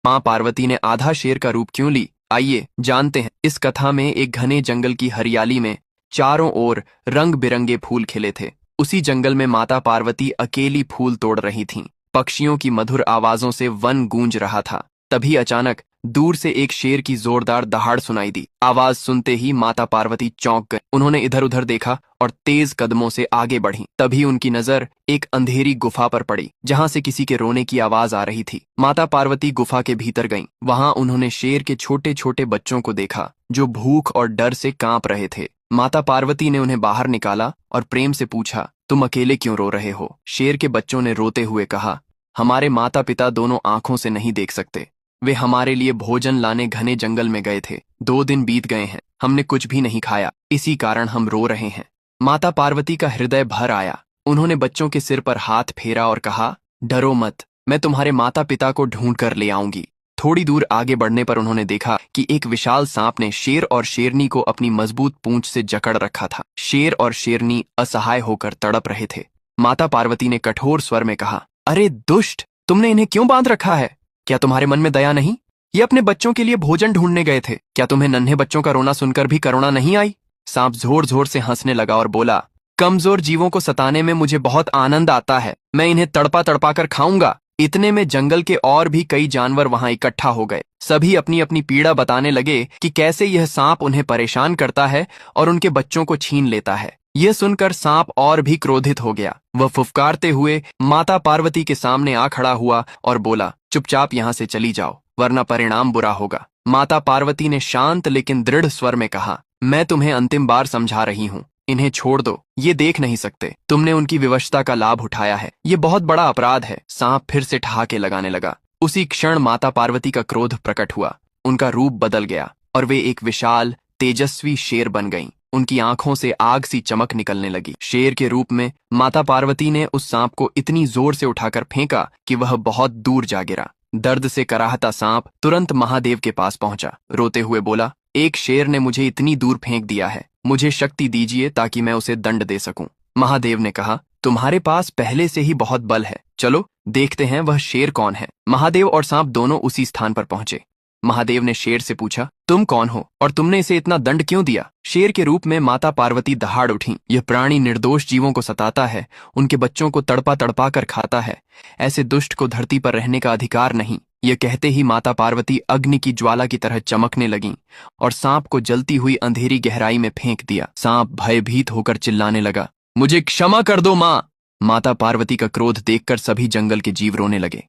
माँ पार्वती ने आधा शेर का रूप क्यों ली, आइए जानते हैं। इस कथा में एक घने जंगल की हरियाली में चारों ओर रंग बिरंगे फूल खिले थे। उसी जंगल में माता पार्वती अकेली फूल तोड़ रही थीं। पक्षियों की मधुर आवाजों से वन गूंज रहा था। तभी अचानक दूर से एक शेर की जोरदार दहाड़ सुनाई दी। आवाज सुनते ही माता पार्वती चौंक गई। उन्होंने इधर उधर देखा और तेज कदमों से आगे बढ़ी। तभी उनकी नजर एक अंधेरी गुफा पर पड़ी, जहां से किसी के रोने की आवाज आ रही थी। माता पार्वती गुफा के भीतर गईं। वहां उन्होंने शेर के छोटे छोटे बच्चों को देखा, जो भूख और डर से कांप रहे थे। माता पार्वती ने उन्हें बाहर निकाला और प्रेम से पूछा, तुम अकेले क्यों रो रहे हो? शेर के बच्चों ने रोते हुए कहा, हमारे माता पिता दोनों आंखों से नहीं देख सकते। वे हमारे लिए भोजन लाने घने जंगल में गए थे। 2 दिन बीत गए हैं, हमने कुछ भी नहीं खाया, इसी कारण हम रो रहे हैं। माता पार्वती का हृदय भर आया। उन्होंने बच्चों के सिर पर हाथ फेरा और कहा, डरो मत, मैं तुम्हारे माता पिता को ढूंढ कर ले आऊंगी। थोड़ी दूर आगे बढ़ने पर उन्होंने देखा कि एक विशाल सांप ने शेर और शेरनी को अपनी मजबूत पूंछ से जकड़ रखा था। शेर और शेरनी असहाय होकर तड़प रहे थे। माता पार्वती ने कठोर स्वर में कहा, अरे दुष्ट, तुमने इन्हें क्यों बांध रखा है? क्या तुम्हारे मन में दया नहीं? ये अपने बच्चों के लिए भोजन ढूंढने गए थे। क्या तुम्हें नन्हे बच्चों का रोना सुनकर भी करुणा नहीं आई? सांप जोर जोर से हंसने लगा और बोला, कमजोर जीवों को सताने में मुझे बहुत आनंद आता है। मैं इन्हें तड़पा तड़पा कर खाऊंगा। इतने में जंगल के और भी कई जानवर वहां इकट्ठा हो गए। सभी अपनी अपनी पीड़ा बताने लगे कि कैसे यह सांप उन्हें परेशान करता है और उनके बच्चों को छीन लेता है। यह सुनकर सांप और भी क्रोधित हो गया। वह फुफकारते हुए माता पार्वती के सामने आ खड़ा हुआ और बोला, चुपचाप यहाँ से चली जाओ, वरना परिणाम बुरा होगा। माता पार्वती ने शांत लेकिन दृढ़ स्वर में कहा, मैं तुम्हें अंतिम बार समझा रही हूँ, इन्हें छोड़ दो। ये देख नहीं सकते, तुमने उनकी विवशता का लाभ उठाया है। ये बहुत बड़ा अपराध है। सांप फिर से ठहाके लगाने लगा। उसी क्षण माता पार्वती का क्रोध प्रकट हुआ। उनका रूप बदल गया और वे एक विशाल तेजस्वी शेर बन गईं। उनकी आंखों से आग सी चमक निकलने लगी। शेर के रूप में माता पार्वती ने उस सांप को इतनी जोर से उठाकर फेंका कि वह बहुत दूर जा गिरा। दर्द से कराहता सांप तुरंत महादेव के पास पहुंचा। रोते हुए बोला, एक शेर ने मुझे इतनी दूर फेंक दिया है, मुझे शक्ति दीजिए ताकि मैं उसे दंड दे सकूं। महादेव ने कहा, तुम्हारे पास पहले से ही बहुत बल है, चलो देखते हैं वह शेर कौन है। महादेव और सांप दोनों उसी स्थान पर पहुंचे। महादेव ने शेर से पूछा, तुम कौन हो और तुमने इसे इतना दंड क्यों दिया? शेर के रूप में माता पार्वती दहाड़ उठी। यह प्राणी निर्दोष जीवों को सताता है, उनके बच्चों को तड़पा तड़पा कर खाता है। ऐसे दुष्ट को धरती पर रहने का अधिकार नहीं। यह कहते ही माता पार्वती अग्नि की ज्वाला की तरह चमकने लगीं और सांप को जलती हुई अंधेरी गहराई में फेंक दिया। सांप भयभीत होकर चिल्लाने लगा, मुझे क्षमा कर दो माँ। माता पार्वती का क्रोध देखकर सभी जंगल के जीव रोने लगे।